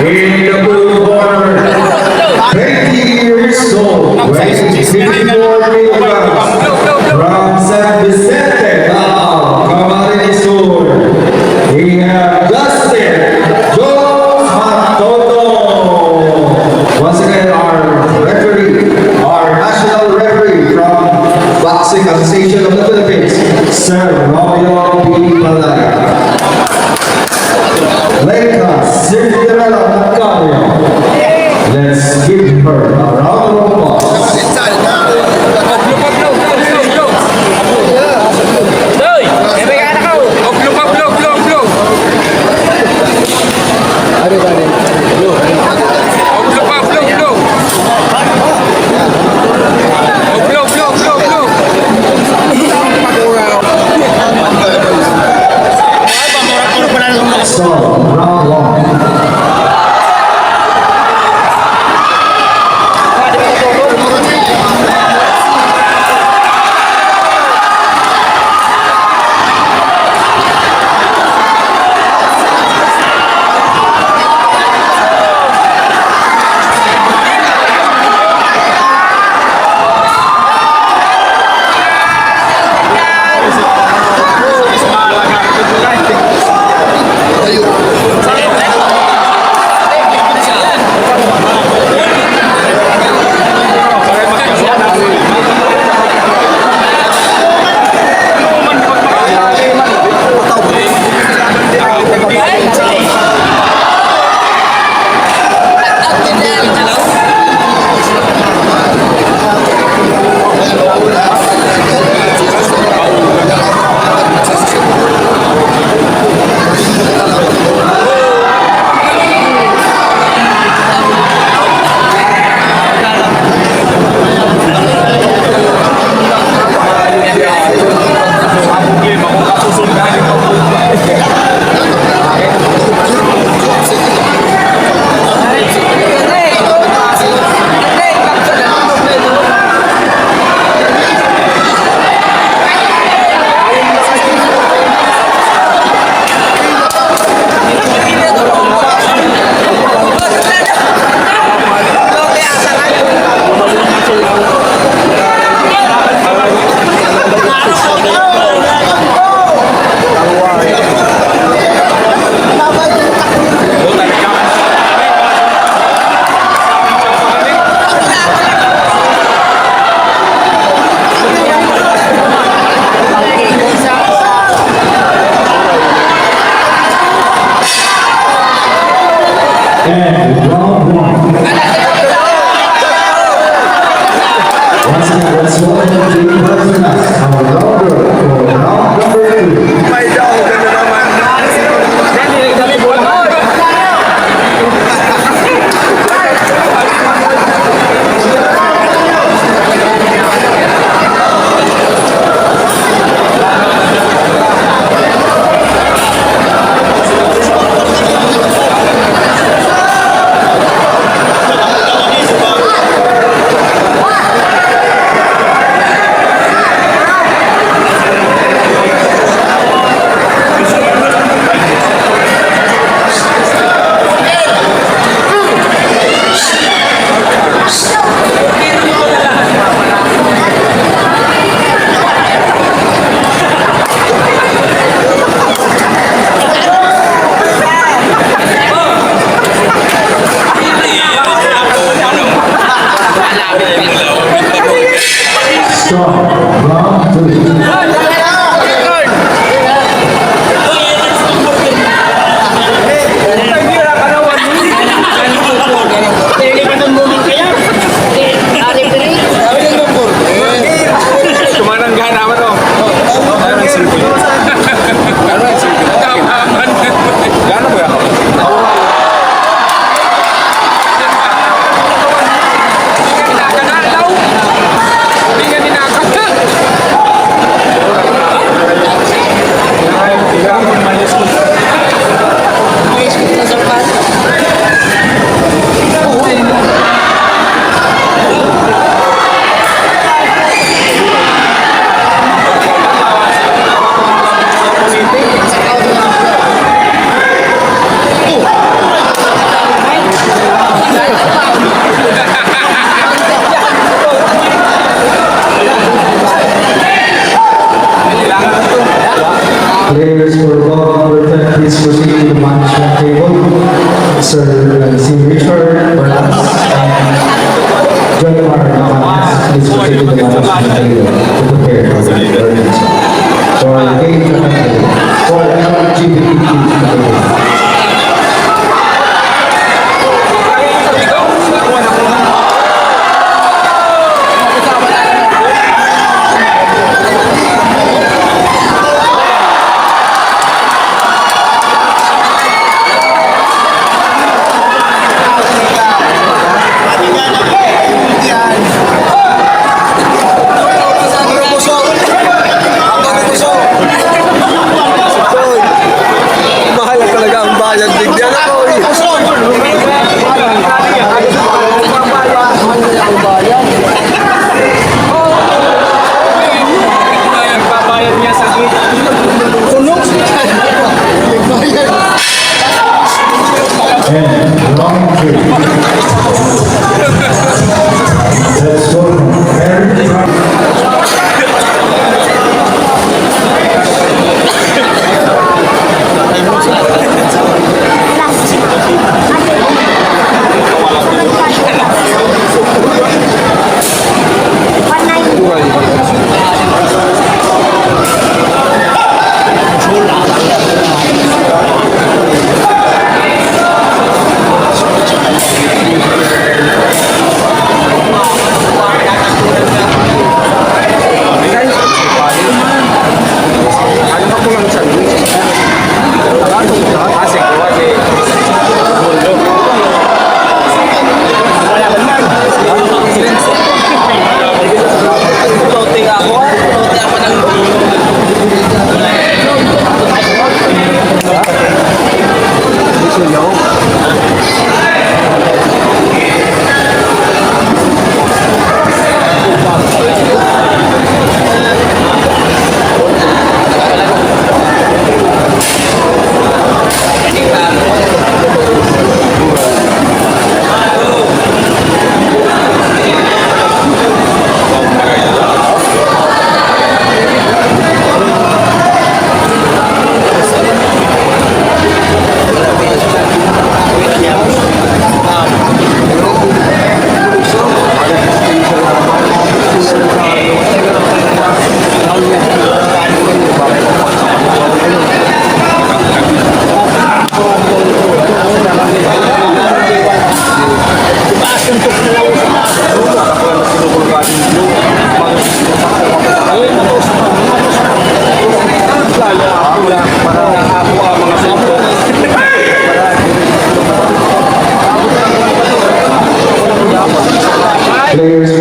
in the blue corner, 20 years old, weighing 54 kilograms, from San Vicente, Camarines Sur. We have Justin Jones Matoto. Once again, our referee, our national referee from Boxing Association of the Philippines, Sir Romeo P. Palaya. Leica Cinderella Macario. Let's give her a round of applause. So, round one. And round one. Once again, let's welcome Jimmy Martinez, our rounder for round number 2. Sir si Richard Bernal and Johnny Mark, please proceed to the management to prepare for the ordinance. For LGBTQ. Mahal talaga ang bayan. Bigyan ako eh. Babayad niya sa And long trip. Let's go. Players